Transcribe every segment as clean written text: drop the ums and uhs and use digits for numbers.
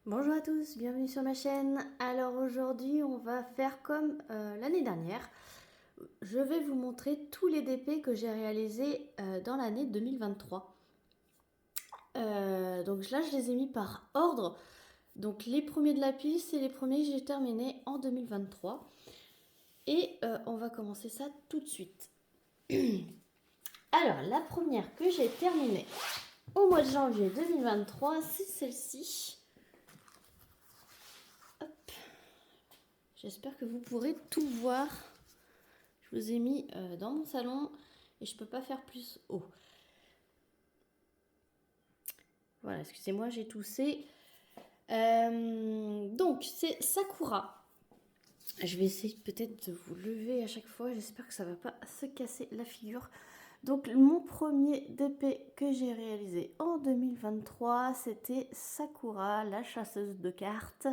Bonjour à tous, bienvenue sur ma chaîne. Alors aujourd'hui on va faire comme l'année dernière. Je vais vous montrer tous les DP que j'ai réalisés dans l'année 2023. Donc là je les ai mis par ordre. Donc les premiers de la pile, c'est les premiers que j'ai terminés en 2023. Et on va commencer ça tout de suite. Alors la première que j'ai terminée au mois de janvier 2023, c'est celle-ci. J'espère que vous pourrez tout voir. Je vous ai mis dans mon salon et je peux pas faire plus haut. Voilà, excusez-moi, j'ai toussé. Donc, c'est Sakura. Je vais essayer peut-être de vous lever à chaque fois. J'espère que ça va pas se casser la figure. Donc, mon premier DP que j'ai réalisé en 2023, c'était Sakura, la chasseuse de cartes.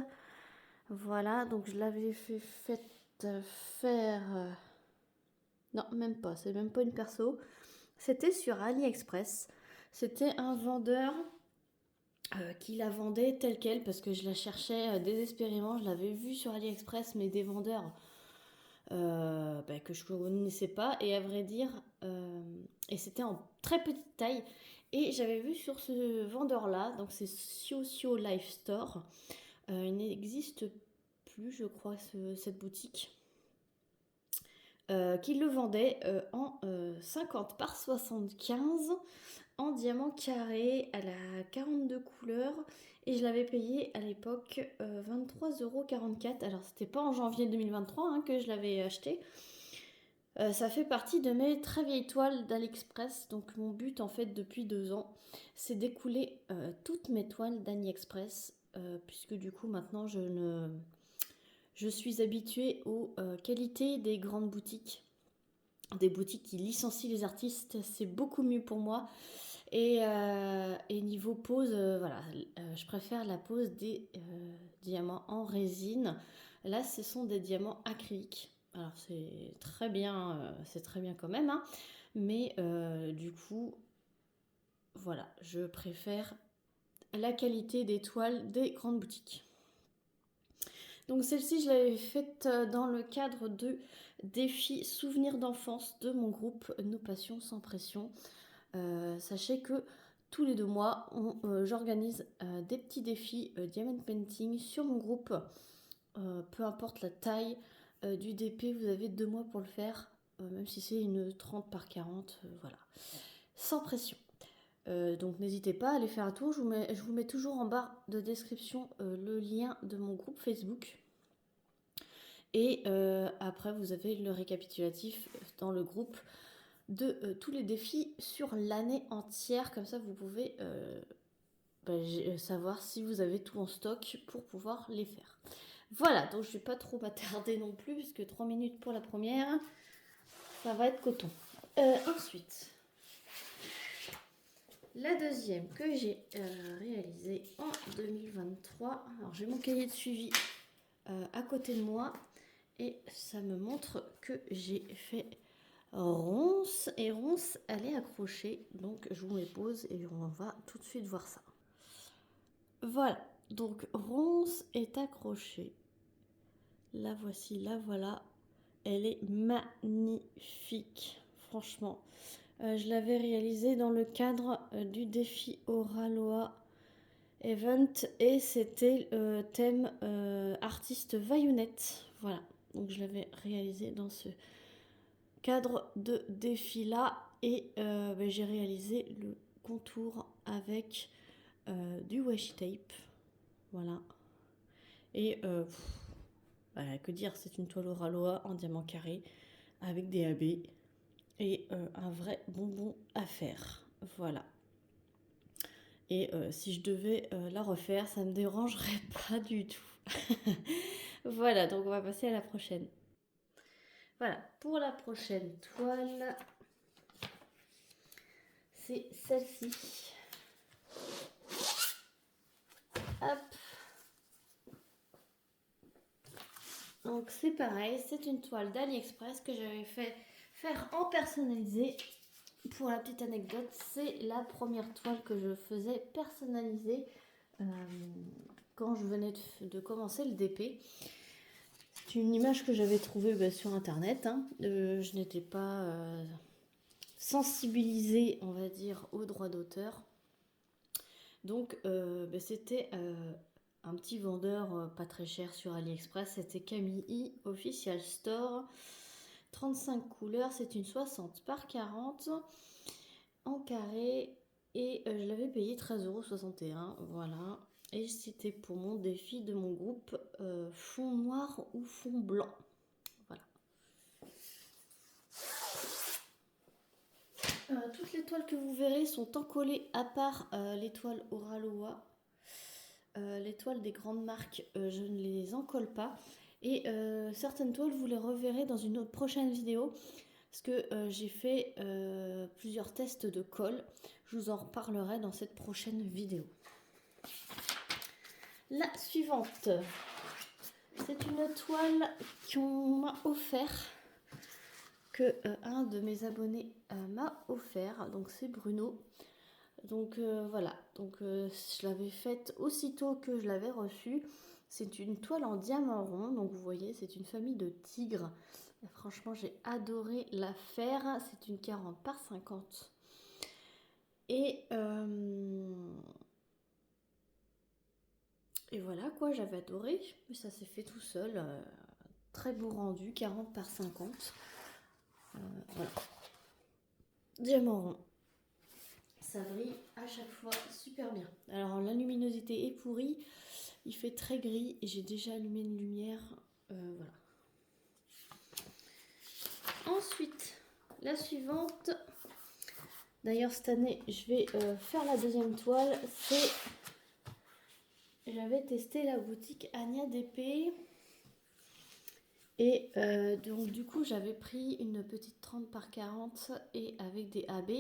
Voilà, donc je l'avais fait faire... non, même pas, c'est même pas une perso. C'était sur AliExpress. C'était un vendeur qui la vendait telle quelle parce que je la cherchais désespérément. Je l'avais vue sur AliExpress, mais des vendeurs que je ne connaissais pas. Et à vrai dire, et c'était en très petite taille. Et j'avais vu sur ce vendeur-là, donc c'est Socio Life Store. Il n'existe plus, je crois, cette boutique. Qui le vendait en 50 par 75 en diamant carré à la 42 couleurs et je l'avais payé à l'époque 23,44 €. Alors c'était pas en janvier 2023 que je l'avais acheté. Ça fait partie de mes très vieilles toiles d'AliExpress. Donc mon but en fait depuis 2 ans, c'est d'écouler toutes mes toiles d'AliExpress puisque du coup maintenant je suis habituée aux qualités des grandes boutiques. Des boutiques qui licencient les artistes, c'est beaucoup mieux pour moi. Et niveau pose, voilà, je préfère la pose des diamants en résine. Là, ce sont des diamants acryliques. Alors c'est très bien quand même, hein, mais du coup, voilà, je préfère la qualité des toiles des grandes boutiques. Donc celle-ci, je l'avais faite dans le cadre de défis souvenirs d'enfance de mon groupe Nos Passions sans pression. Sachez que tous les 2 mois, j'organise des petits défis diamond painting sur mon groupe. Peu importe la taille du DP, vous avez 2 mois pour le faire, même si c'est une 30 par 40, voilà. Sans pression. Donc n'hésitez pas à aller faire un tour. Je vous mets toujours en barre de description le lien de mon groupe Facebook. Et après, vous avez le récapitulatif dans le groupe de tous les défis sur l'année entière. Comme ça, vous pouvez savoir si vous avez tout en stock pour pouvoir les faire. Voilà, donc je ne vais pas trop m'attarder non plus, puisque 3 minutes pour la première, ça va être coton. Ensuite, la deuxième que j'ai réalisée en 2023. Alors, j'ai mon cahier de suivi à côté de moi. Et ça me montre que j'ai fait ronce. Et ronce, elle est accrochée. Donc je vous mets pause et on va tout de suite voir ça. Voilà. Donc ronce est accrochée. La voici, la voilà. Elle est magnifique. Franchement. Je l'avais réalisée dans le cadre du défi Oraloa Event. Et c'était thème artiste Vaillonnette. Voilà. Donc je l'avais réalisé dans ce cadre de défi là et j'ai réalisé le contour avec du washi tape. Voilà. Et que dire, c'est une toile Oraloa en diamant carré avec des AB et un vrai bonbon à faire. Voilà. Et si je devais la refaire, ça me dérangerait pas du tout. Voilà, donc on va passer à la prochaine. Voilà, pour la prochaine toile, c'est celle-ci. Hop. Donc c'est pareil, c'est une toile d'AliExpress que j'avais fait faire en personnalisé. Pour la petite anecdote, c'est la première toile que je faisais personnaliser quand je venais de commencer le DP. C'est une image que j'avais trouvée sur internet. Hein. Je n'étais pas sensibilisée, on va dire, aux droits d'auteur. Donc c'était un petit vendeur pas très cher sur AliExpress. C'était Camille Official Store. 35 couleurs, c'est une 60 par 40 en carré. Et je l'avais payé 13,61 €. Voilà. Et c'était pour mon défi de mon groupe fond noir ou fond blanc. Voilà. Toutes les toiles que vous verrez sont encollées à part l'étoile Oraloa. Les toiles des grandes marques, je ne les encolle pas. Et certaines toiles, vous les reverrez dans une autre prochaine vidéo. Parce que j'ai fait plusieurs tests de colle. Je vous en reparlerai dans cette prochaine vidéo. La suivante, c'est une toile qu'on m'a offert, que un de mes abonnés m'a offert. Donc c'est Bruno. Donc voilà, donc je l'avais faite aussitôt que je l'avais reçue. C'est une toile en diamant rond, donc vous voyez, c'est une famille de tigres. Et franchement, j'ai adoré la faire. C'est une 40 par 50. Et voilà quoi, j'avais adoré. Mais ça s'est fait tout seul. Très beau rendu, 40 par 50. Voilà. Diamant rond. Ça brille à chaque fois super bien. Alors la luminosité est pourrie. Il fait très gris et j'ai déjà allumé une lumière. Voilà. Ensuite, la suivante. D'ailleurs, cette année, je vais faire la deuxième toile. J'avais testé la boutique Ania DP. Et donc, du coup, j'avais pris une petite 30 par 40 et avec des AB.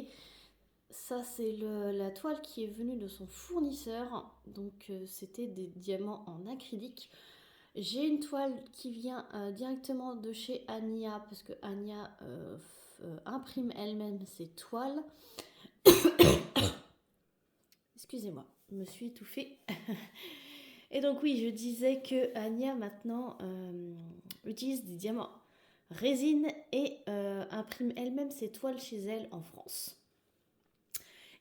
Ça, c'est la toile qui est venue de son fournisseur. Donc, c'était des diamants en acrylique. J'ai une toile qui vient directement de chez Ania, parce que Ania imprime elle-même ses toiles. Excusez-moi, je me suis étouffée. Et donc oui, je disais que Ania maintenant utilise des diamants résine et imprime elle-même ses toiles chez elle en France.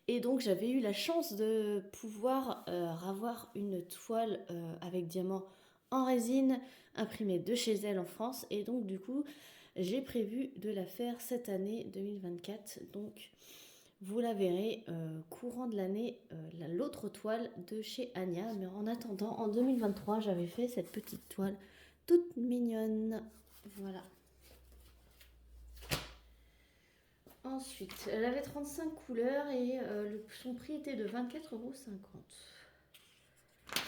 Et donc j'avais eu la chance de pouvoir avoir une toile avec diamants en résine imprimée de chez elle en France. Et donc du coup, j'ai prévu de la faire cette année 2024. Donc vous la verrez courant de l'année, l'autre toile de chez Ania. Mais en attendant, en 2023, j'avais fait cette petite toile toute mignonne. Voilà. Ensuite, elle avait 35 couleurs et son prix était de 24,50 €.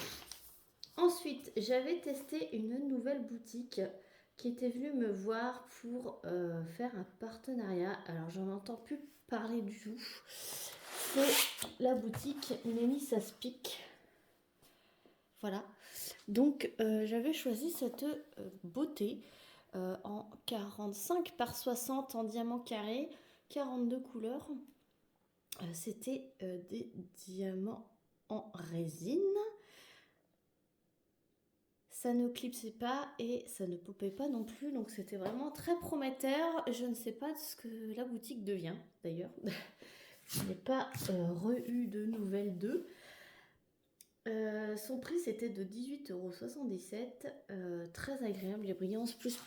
Ensuite, j'avais testé une nouvelle boutique qui était venue me voir pour faire un partenariat. Alors, j'en entends plus parler du tout. C'est la boutique Mémis Aspic. Voilà. Donc, j'avais choisi cette beauté en 45 par 60 en diamant carré, 42 couleurs. C'était des diamants en résine. Ça ne clipsait pas et ça ne popait pas non plus, donc c'était vraiment très prometteur. Je ne sais pas ce que la boutique devient d'ailleurs. Je n'ai pas re-eu de nouvelles d'eux. Son prix c'était de 18,77 €, très agréable, les brillances plus.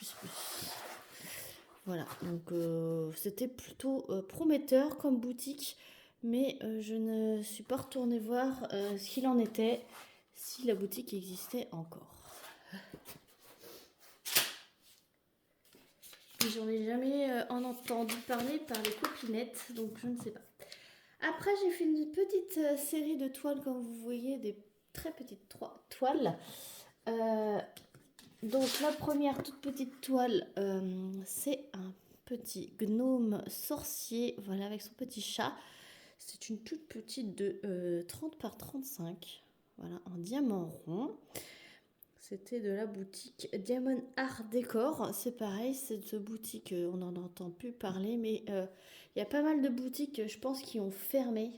Voilà, donc c'était plutôt prometteur comme boutique, mais je ne suis pas retournée voir ce qu'il en était, si la boutique existait encore. J'en ai jamais entendu parler par les copinettes, donc je ne sais pas. Après, j'ai fait une petite série de toiles, comme vous voyez, des très petites toiles. Donc la première toute petite toile, c'est un petit gnome sorcier, voilà, avec son petit chat. C'est une toute petite de 30 par 35, voilà, en diamant rond. C'était de la boutique Diamond Art Décor. C'est pareil, cette boutique, on n'en entend plus parler, mais il y a pas mal de boutiques, je pense, qui ont fermé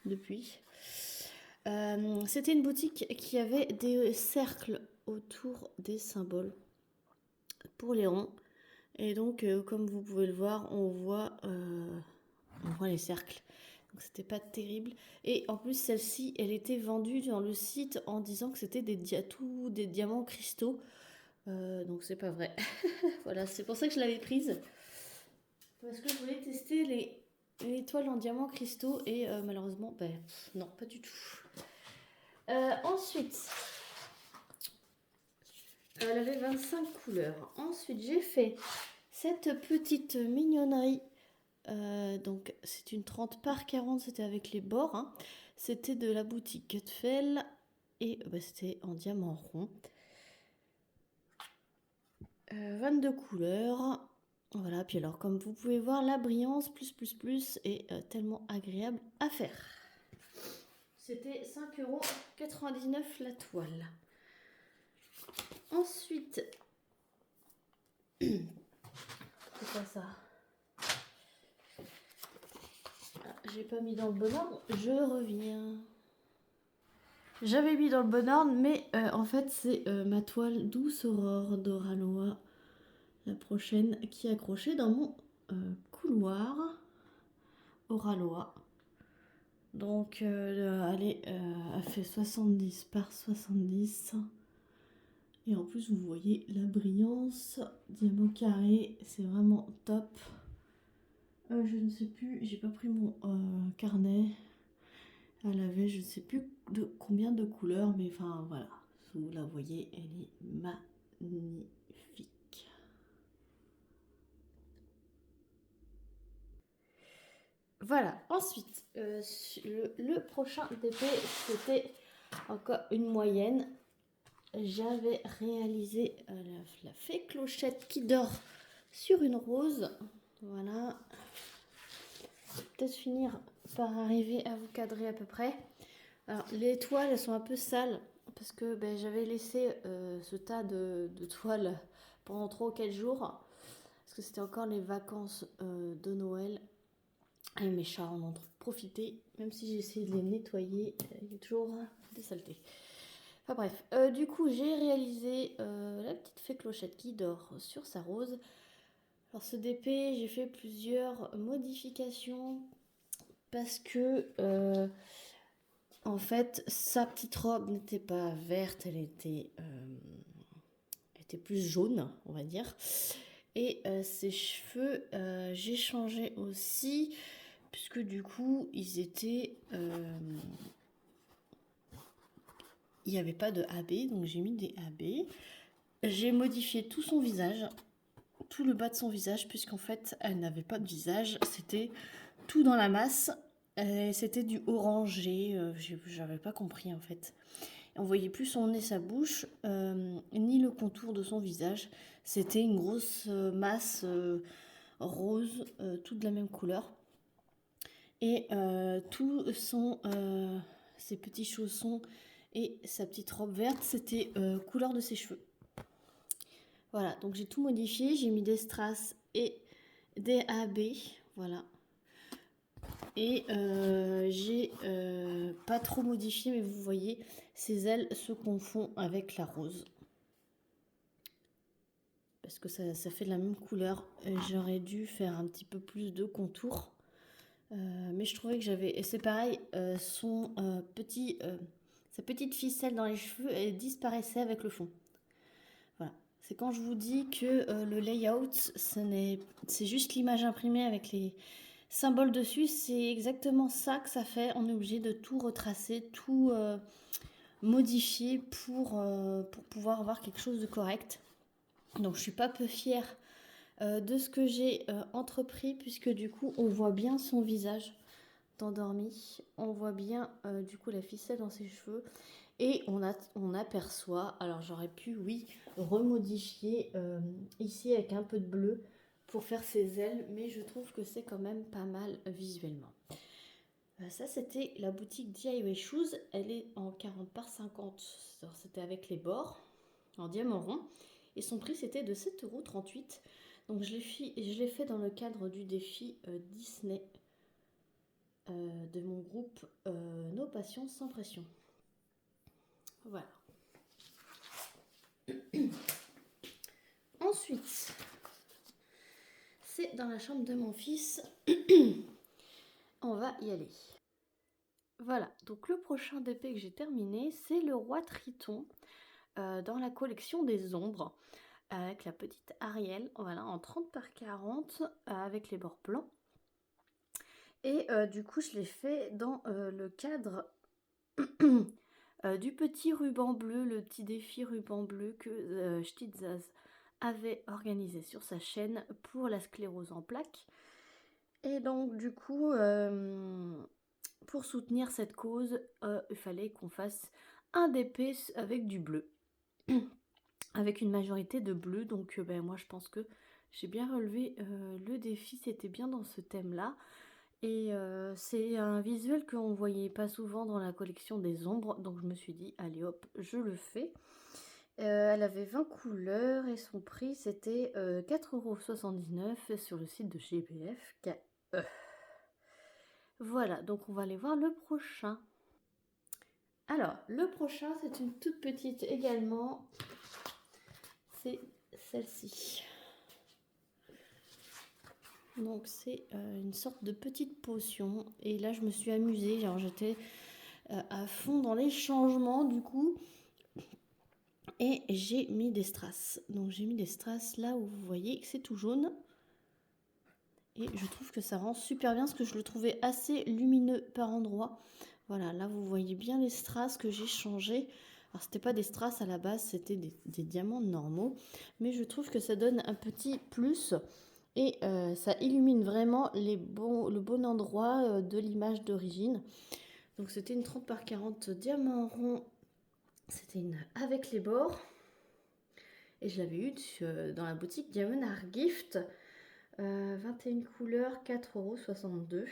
depuis. C'était une boutique qui avait des cercles autour des symboles pour les ronds. Et donc, comme vous pouvez le voir, on voit les cercles. Donc, c'était pas terrible. Et en plus, celle-ci, elle était vendue dans le site en disant que c'était des diamants cristaux. Donc, c'est pas vrai. Voilà, c'est pour ça que je l'avais prise. Parce que je voulais tester les étoiles en diamants cristaux. Et malheureusement, ben, non, pas du tout. Ensuite, elle avait 25 couleurs. Ensuite, j'ai fait cette petite mignonnerie. Donc, c'est une 30 par 40, c'était avec les bords. Hein. C'était de la boutique Gutfeld et c'était en diamant rond. 22 couleurs. Voilà, puis alors, comme vous pouvez voir, la brillance plus est tellement agréable à faire. C'était 5,99 € la toile. Ensuite, c'est quoi ça? J'ai pas mis dans le bon ordre, je reviens. J'avais mis dans le bon ordre, mais en fait, c'est ma toile Douce Aurore d'Oraloa, la prochaine, qui est accrochée dans mon couloir Oraloa. Donc, elle fait 70 par 70. Et en plus, vous voyez la brillance, diamant carré, c'est vraiment top. Je ne sais plus, j'ai pas pris mon carnet. Elle avait, je ne sais plus de combien de couleurs, mais enfin voilà, vous la voyez, elle est magnifique. Voilà, ensuite, le prochain DP, c'était encore une moyenne. J'avais réalisé la fée Clochette qui dort sur une rose. Voilà. Peut-être finir par arriver à vous cadrer à peu près. Alors, les toiles, elles sont un peu sales parce que j'avais laissé ce tas de toiles pendant 3 ou 4 jours parce que c'était encore les vacances de Noël et mes chats en ont profité. Même si j'ai essayé de les nettoyer, il y a toujours des saletés. Enfin bref, du coup j'ai réalisé la petite fée Clochette qui dort sur sa rose. Alors ce DP, j'ai fait plusieurs modifications parce que en fait sa petite robe n'était pas verte, elle était plus jaune, on va dire. Et ses cheveux, j'ai changé aussi puisque du coup ils étaient il n'y avait pas de AB, donc j'ai mis des AB. J'ai modifié tout son visage, tout le bas de son visage, puisqu'en fait, elle n'avait pas de visage. C'était tout dans la masse. C'était du orangé. J'avais pas compris, en fait. On voyait plus son nez, sa bouche, ni le contour de son visage. C'était une grosse masse rose, toute de la même couleur. Et tout son... ses petits chaussons et sa petite robe verte, c'était couleur de ses cheveux. Voilà, donc j'ai tout modifié, j'ai mis des strass et des AB, voilà. Et j'ai pas trop modifié, mais vous voyez, ses ailes se confondent avec la rose. Parce que ça fait de la même couleur. J'aurais dû faire un petit peu plus de contour. Mais je trouvais que j'avais... Et c'est pareil, sa petite ficelle dans les cheveux, elle disparaissait avec le fond. Voilà. C'est quand je vous dis que le layout, c'est juste l'image imprimée avec les symboles dessus. C'est exactement ça que ça fait. On est obligé de tout retracer, tout modifier pour pouvoir avoir quelque chose de correct. Donc je suis pas peu fière de ce que j'ai entrepris, puisque du coup on voit bien son visage endormi. On voit bien du coup la ficelle dans ses cheveux. Et on aperçoit, alors j'aurais pu, oui, remodifier ici avec un peu de bleu pour faire ses ailes, mais je trouve que c'est quand même pas mal visuellement. Ça, c'était la boutique DIY Shoes. Elle est en 40 par 50. Alors, c'était avec les bords, en diamant rond. Et son prix, c'était de 7,38 €. Donc, je l'ai fait dans le cadre du défi Disney. de mon groupe Nos Passions sans pression. Voilà. Ensuite, c'est dans la chambre de mon fils. On va y aller. Voilà, donc le prochain DP que j'ai terminé, c'est le Roi Triton dans la collection des ombres, avec la petite Ariel, voilà, en 30 par 40, avec les bords blancs. Et du coup, je l'ai fait dans le cadre du petit ruban bleu, le petit défi ruban bleu que Stitzaz avait organisé sur sa chaîne pour la sclérose en plaques. Et donc, du coup, pour soutenir cette cause, il fallait qu'on fasse un DP avec du bleu. Avec une majorité de bleu, donc moi je pense que j'ai bien relevé le défi, c'était bien dans ce thème-là. Et c'est un visuel qu'on voyait pas souvent dans la collection des ombres, donc je me suis dit, allez hop, je le fais. Elle avait 20 couleurs et son prix c'était 4,79 € sur le site de GBF. Voilà, donc on va aller voir le prochain. Alors, le prochain, c'est une toute petite également. C'est celle-ci. Donc c'est une sorte de petite potion. Et là, je me suis amusée. Genre, j'étais à fond dans les changements, du coup. Et j'ai mis des strass. Donc j'ai mis des strass là où vous voyez que c'est tout jaune. Et je trouve que ça rend super bien, parce que je le trouvais assez lumineux par endroits. Voilà, là vous voyez bien les strass que j'ai changé. Alors c'était pas des strass à la base, c'était des diamants normaux. Mais je trouve que ça donne un petit plus. Et ça illumine vraiment le bon endroit de l'image d'origine. Donc c'était une 30 par 40 diamant rond. C'était une avec les bords. Et je l'avais eu dans la boutique Diamond Art Gift. 21 couleurs, 4,62 €.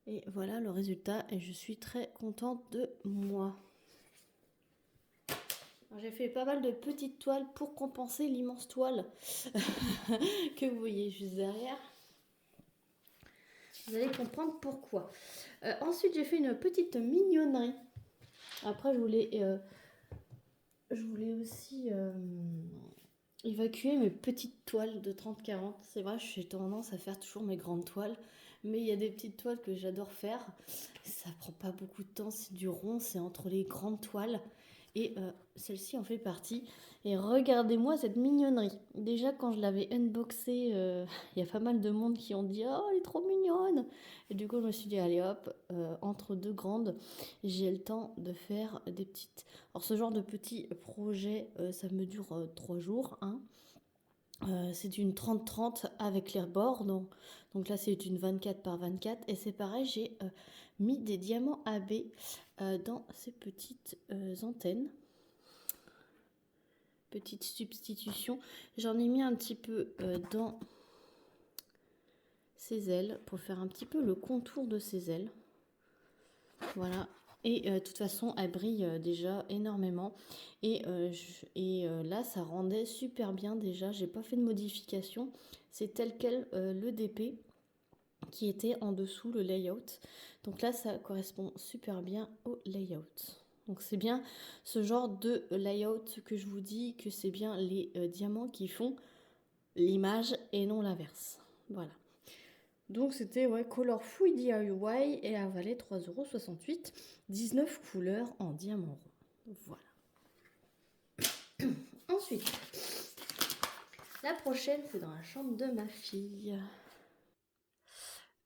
Et voilà le résultat. Et je suis très contente de moi. J'ai fait pas mal de petites toiles pour compenser l'immense toile que vous voyez juste derrière. Vous allez comprendre pourquoi. Ensuite, j'ai fait une petite mignonnerie. Après, je voulais aussi évacuer mes petites toiles de 30-40. C'est vrai, j'ai tendance à faire toujours mes grandes toiles. Mais il y a des petites toiles que j'adore faire. Ça prend pas beaucoup de temps, c'est du rond, c'est entre les grandes toiles. Et celle-ci en fait partie. Et regardez-moi cette mignonnerie. Déjà quand je l'avais unboxée, il y a pas mal de monde qui ont dit « Oh, elle est trop mignonne !» Et du coup je me suis dit « Allez hop, entre deux grandes, j'ai le temps de faire des petites... » Alors ce genre de petits projets, ça me dure 3 jours. Hein. C'est une 30-30 avec les bords. Donc là c'est une 24 par 24. Et c'est pareil, j'ai mis des diamants AB dans ces petites antennes. Petite substitution. J'en ai mis un petit peu dans ses ailes pour faire un petit peu le contour de ses ailes. Voilà. Et de toute façon, elle brille déjà énormément. Et là, ça rendait super bien déjà. J'ai pas fait de modification. C'est tel quel le DP qui était en dessous, le layout. Donc là, ça correspond super bien au layout. Donc c'est bien ce genre de layout que je vous dis que c'est bien les diamants qui font l'image et non l'inverse. Voilà. Donc c'était Colorful DIY et elle valait 3,68 €, 19 couleurs en diamant rond. Voilà. Ensuite, la prochaine c'est dans la chambre de ma fille.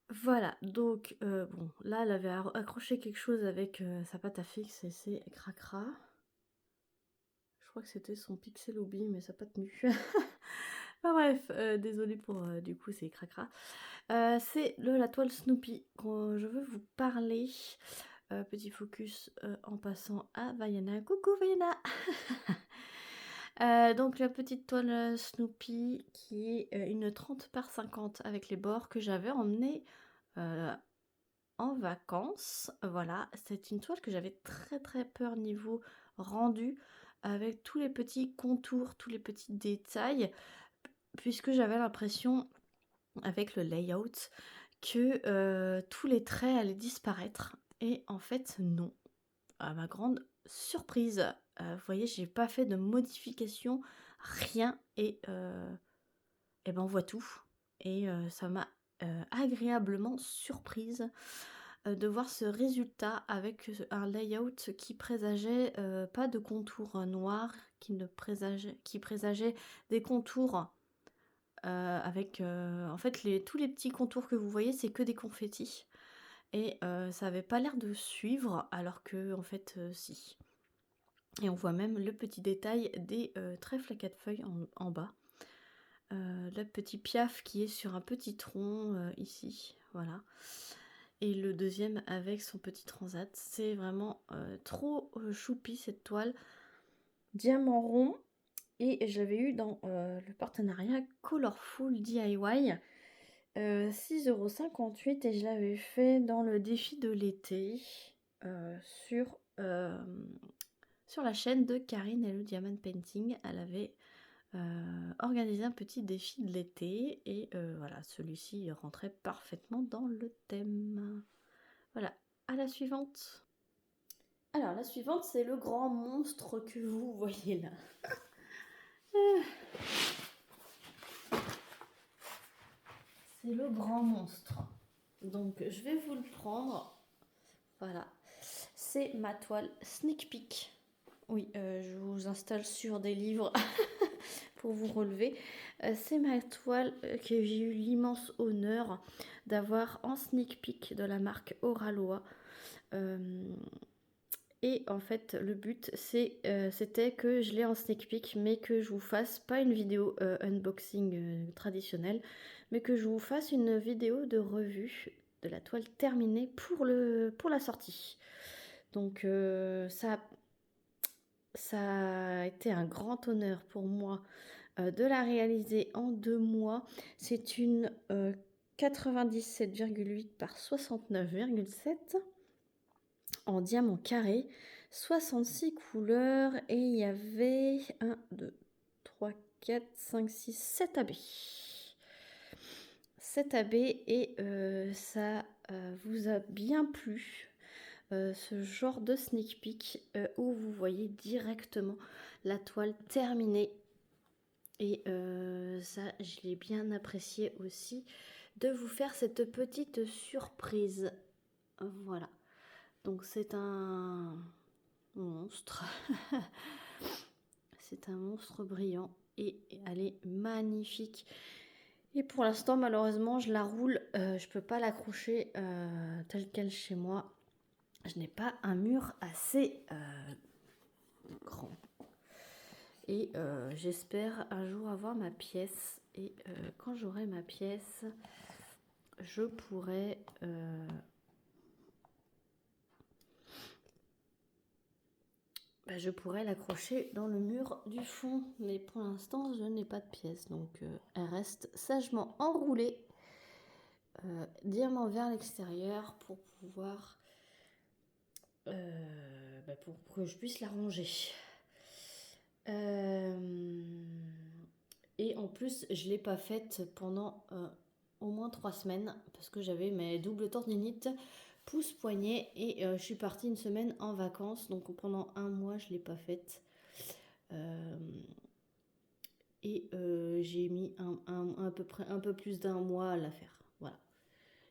Voilà, donc bon, là elle avait accroché quelque chose avec sa pâte à fixe et c'est cracra. Je crois que c'était son pixel hobby, mais ça n'a pas tenu. Enfin bref, désolée pour du coup c'est cracra. C'est la toile Snoopy que je veux vous parler. Petit focus en passant à Vaiana. Coucou Vaiana. Donc la petite toile Snoopy qui est une 30 par 50 avec les bords que j'avais emmenée en vacances. Voilà, c'est une toile que j'avais très très peur niveau rendu avec tous les petits contours, tous les petits détails, puisque j'avais l'impression avec le layout que tous les traits allaient disparaître. Et en fait, non. À ma grande surprise, vous voyez, j'ai pas fait de modification, rien. Et ben on voit tout. Et ça m'a agréablement surprise de voir ce résultat avec un layout qui présageait pas de contours noirs, qui présageait des contours avec en fait tous les petits contours que vous voyez, c'est que des confettis. Et ça avait pas l'air de suivre, alors que en fait si. Et on voit même le petit détail des trèfles à 4 feuilles en bas. Le petit piaf qui est sur un petit tronc ici, voilà. Et le deuxième avec son petit transat. C'est vraiment trop choupi cette toile. Diamant rond. Et j'avais eu dans le partenariat Colorful DIY 6,58 € et je l'avais fait dans le défi de l'été sur la chaîne de Karine et le Diamond Painting. Elle avait organisé un petit défi de l'été et voilà, celui-ci rentrait parfaitement dans le thème. Voilà, à la suivante. Alors la suivante, c'est le grand monstre que vous voyez là. C'est le grand monstre. Donc je vais vous le prendre. Voilà. C'est ma toile Sneak Peek. Oui, je vous installe sur des livres pour vous relever. C'est ma toile que j'ai eu l'immense honneur d'avoir en Sneak Peek de la marque Oraloa. Et en fait, le but, c'était que je l'ai en sneak peek, mais que je vous fasse pas une vidéo unboxing traditionnelle, mais que je vous fasse une vidéo de revue de la toile terminée pour la sortie. Donc ça a été un grand honneur pour moi de la réaliser en 2 mois. C'est une 97,8 par 69,7 en diamant carré, 66 couleurs, et il y avait 1, 2, 3, 4, 5, 6, 7 AB. 7 AB et ça vous a bien plu. Ce genre de sneak peek où vous voyez directement la toile terminée. Et ça, je l'ai bien apprécié aussi de vous faire cette petite surprise. Voilà. Donc c'est un monstre. C'est un monstre brillant et elle est magnifique. Et pour l'instant, malheureusement, je la roule. Je peux pas l'accrocher telle quelle chez moi. Je n'ai pas un mur assez grand. Et j'espère un jour avoir ma pièce. Et quand j'aurai ma pièce, je pourrai je pourrais l'accrocher dans le mur du fond, mais pour l'instant je n'ai pas de pièce, donc elle reste sagement enroulée, diamant vers l'extérieur pour pouvoir pour que je puisse la ranger. Et en plus je l'ai pas faite pendant au moins 3 semaines parce que j'avais mes doubles tendinites pouce-poignet et je suis partie une semaine en vacances, donc pendant 1 mois je l'ai pas faite. Et j'ai mis à peu près un peu plus d'1 mois à la faire. Voilà.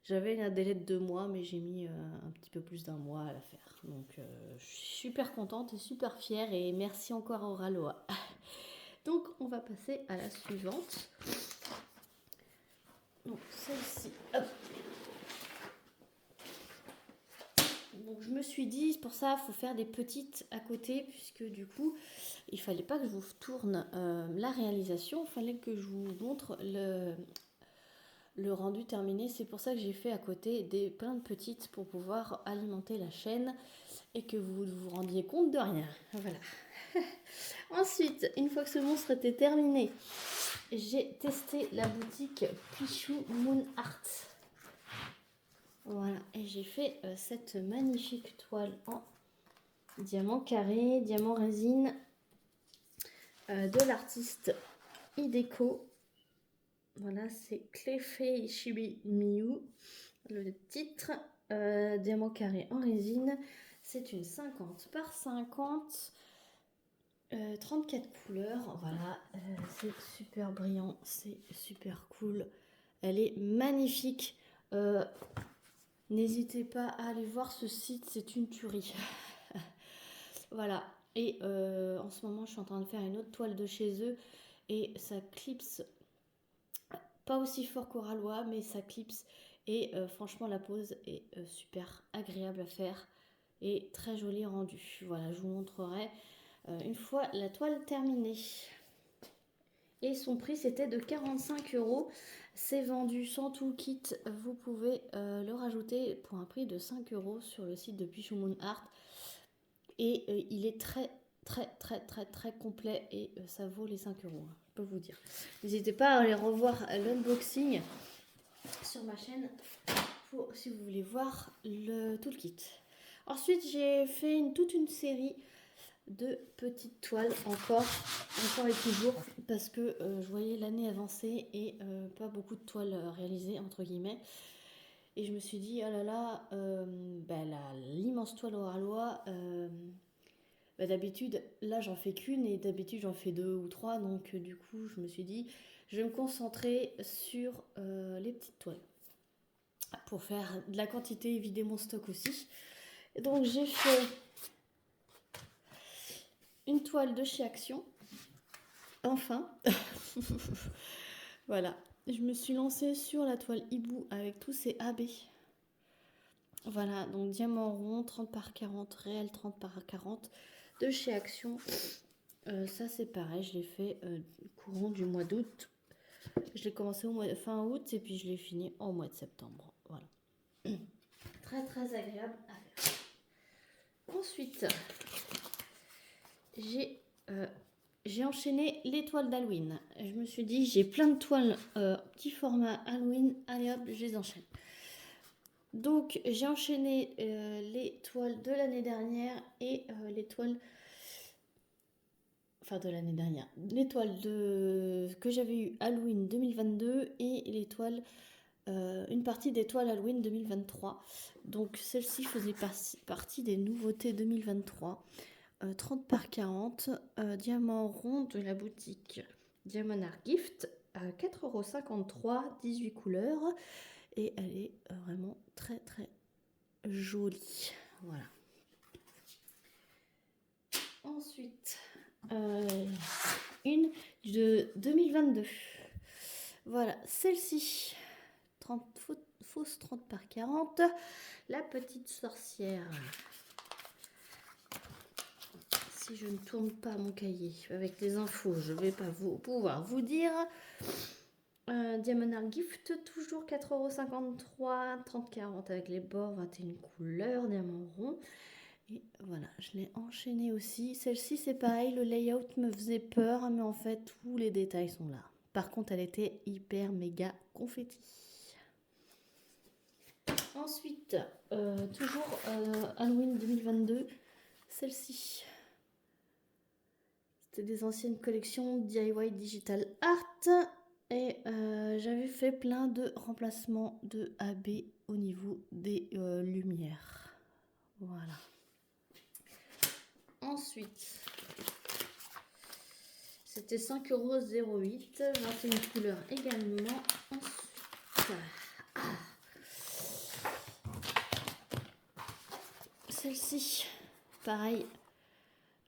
J'avais un délai de 2 mois, mais j'ai mis un petit peu plus d'1 mois à la faire. Donc je suis super contente et super fière et merci encore à Oraloa. Donc on va passer à la suivante. Donc celle-ci. Hop. Donc je me suis dit, c'est pour ça, il faut faire des petites à côté, puisque du coup, il fallait pas que je vous tourne la réalisation, il fallait que je vous montre le rendu terminé. C'est pour ça que j'ai fait à côté plein de petites pour pouvoir alimenter la chaîne et que vous vous rendiez compte de rien. Voilà. Ensuite, une fois que ce monstre était terminé, j'ai testé la boutique Pichou Moon Art. Voilà, et j'ai fait cette magnifique toile en diamant carré, diamant résine de l'artiste Ideco. Voilà, c'est Clayfei Chibi Miu, le titre. Diamant carré en résine. C'est une 50 par 50. 34 couleurs. Voilà, c'est super brillant, c'est super cool. Elle est magnifique. N'hésitez pas à aller voir ce site, c'est une tuerie. Voilà. Et en ce moment, je suis en train de faire une autre toile de chez eux. Et ça clipse pas aussi fort qu'Oralois, mais ça clipse. Et franchement, la pose est super agréable à faire. Et très joli rendu. Voilà, je vous montrerai une fois la toile terminée. Et son prix, c'était de 45 €. C'est vendu sans tout le kit. Vous pouvez le rajouter pour un prix de 5 € sur le site de Pichou Art. Et il est très complet et ça vaut les 5 €, hein, je peux vous dire. N'hésitez pas à aller revoir l'unboxing sur ma chaîne si vous voulez voir tout le kit. Ensuite, j'ai fait toute une série de petites toiles encore et toujours, parce que je voyais l'année avancer et pas beaucoup de toiles réalisées entre guillemets. Et je me suis dit, oh là là, l'immense toile Oralois, d'habitude, là j'en fais qu'une et d'habitude j'en fais 2 ou 3. Donc du coup, je me suis dit, je vais me concentrer sur les petites toiles pour faire de la quantité et vider mon stock aussi. Et donc j'ai fait une toile de chez Action. Enfin, voilà. Je me suis lancée sur la toile hibou avec tous ces AB. Voilà, donc diamant rond, 30 par 40, réel 30 par 40 de chez Action. Ça c'est pareil, je l'ai fait courant du mois d'août. Je l'ai commencé fin août et puis je l'ai fini en mois de septembre. Voilà. Très agréable à faire. Ensuite, j'ai enchaîné les toiles d'Halloween. Je me suis dit, j'ai plein de toiles petit format Halloween. Allez hop, je les enchaîne. Donc, j'ai enchaîné les toiles de l'année dernière et les toiles... Enfin, de l'année dernière. Les toiles que j'avais eu Halloween 2022 et les toiles... une partie des toiles Halloween 2023. Donc, celle-ci faisait partie des nouveautés 2023. 30 par 40, diamant rond de la boutique Diamond Art Gift, 4,53 €, 18 couleurs, et elle est vraiment très jolie. Voilà. Ensuite, une de 2022. Voilà, celle-ci, fausse 30 par 40, la petite sorcière. Si je ne tourne pas mon cahier avec les infos, je ne vais pas pouvoir vous dire. Diamond Art Gift, toujours 4,53 €, 30-40 avec les bords, 21 couleurs, diamant rond. Et voilà, je l'ai enchaîné aussi. Celle-ci, c'est pareil, le layout me faisait peur, mais en fait, tous les détails sont là. Par contre, elle était hyper méga confetti. Ensuite, toujours Halloween 2022, celle-ci. C'était des anciennes collections DIY Digital Art. Et j'avais fait plein de remplacements de AB au niveau des lumières. Voilà. Ensuite, c'était 5,08 €, 21 couleurs également. Ensuite, celle-ci, pareil,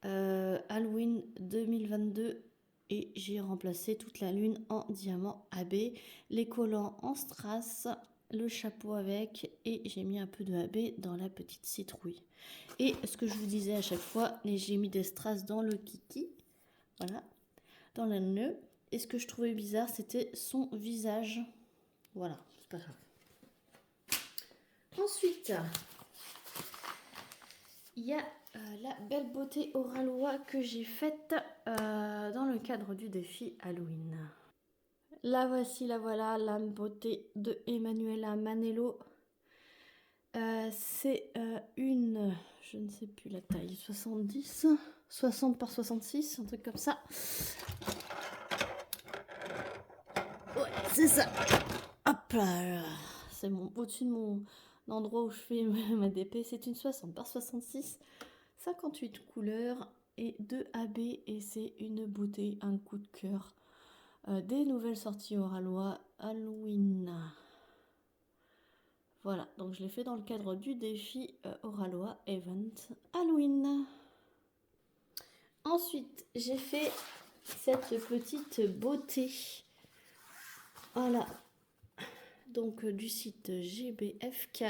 Halloween 2022. Et j'ai remplacé toute la lune en diamant AB, les collants en strass, le chapeau avec, et j'ai mis un peu de AB dans la petite citrouille. Et ce que je vous disais à chaque fois, j'ai mis des strass dans le kiki, voilà, dans le nœud. Et ce que je trouvais bizarre, c'était son visage. Voilà, c'est pas grave. Ensuite, il y a la belle beauté Oralois que j'ai faite dans le cadre du défi Halloween. La voici, la voilà, la beauté de Emanuela Manello. C'est une, je ne sais plus la taille, 70, 60 par 66, un truc comme ça. Ouais, c'est ça. Hop là, c'est au-dessus de mon endroit où je fais ma DP. C'est une 60 par 66, 58 couleurs et 2 AB. Et c'est une beauté, un coup de cœur. Des nouvelles sorties Oralois Halloween. Voilà, donc je l'ai fait dans le cadre du défi Oralois Event Halloween. Ensuite, j'ai fait cette petite beauté. Voilà. Donc du site GBFKE.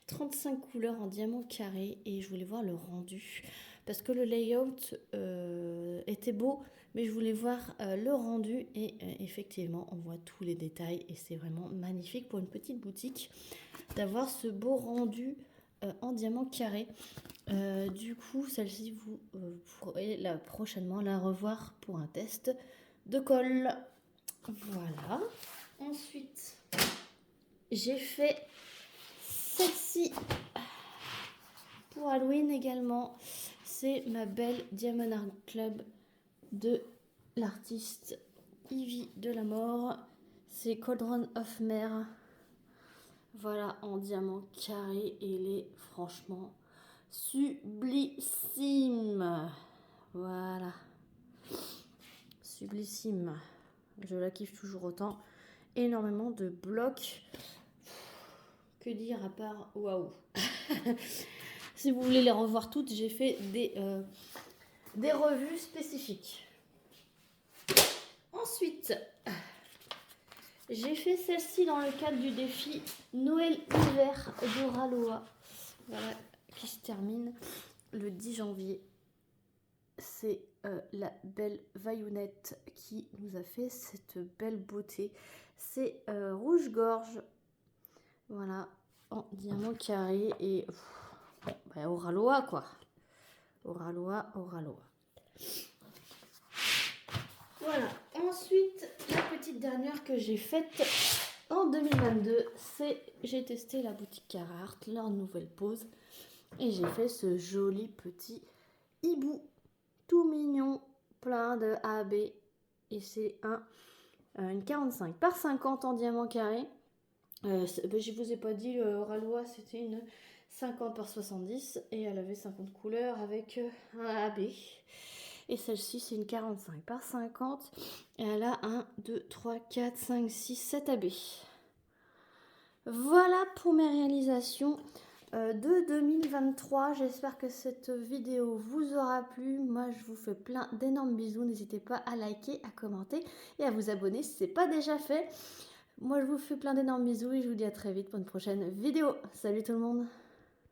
35 couleurs en diamant carré. Et je voulais voir le rendu. Parce que le layout était beau. Mais je voulais voir le rendu. Et effectivement, on voit tous les détails. Et c'est vraiment magnifique pour une petite boutique d'avoir ce beau rendu en diamant carré. Du coup, celle-ci, vous pourrez prochainement la revoir pour un test de colle. Voilà. Ensuite, j'ai fait celle-ci pour Halloween également. C'est ma belle Diamond Art Club de l'artiste Ivy de la Mort. C'est Cauldron of Mer. Voilà, en diamant carré. Et il est franchement sublissime. Voilà. Sublissime. Je la kiffe toujours autant. Énormément de blocs. Que dire à part waouh. Si vous voulez les revoir toutes, j'ai fait des revues spécifiques. Ensuite, j'ai fait celle-ci dans le cadre du défi Noël-Hiver d'Oralois. Voilà, qui se termine le 10 janvier. C'est la belle Vaillounette qui nous a fait cette belle beauté. C'est rouge-gorge. Voilà, en diamant carré et Oralois quoi. Oralois. Voilà, ensuite la petite dernière que j'ai faite en 2022, c'est j'ai testé la boutique Carhartt, leur nouvelle pose. Et j'ai fait ce joli petit hibou tout mignon, plein de A, B. Et c'est une 45 par 50 en diamant carré. Je vous ai pas dit, le Oralois c'était une 50 par 70 et elle avait 50 couleurs avec un AB. Et celle-ci c'est une 45 par 50 et elle a 1, 2, 3, 4, 5, 6, 7 AB. Voilà pour mes réalisations de 2023. J'espère que cette vidéo vous aura plu. Moi je vous fais plein d'énormes bisous. N'hésitez pas à liker, à commenter et à vous abonner si ce n'est pas déjà fait. Moi je vous fais plein d'énormes bisous et je vous dis à très vite pour une prochaine vidéo. Salut tout le monde!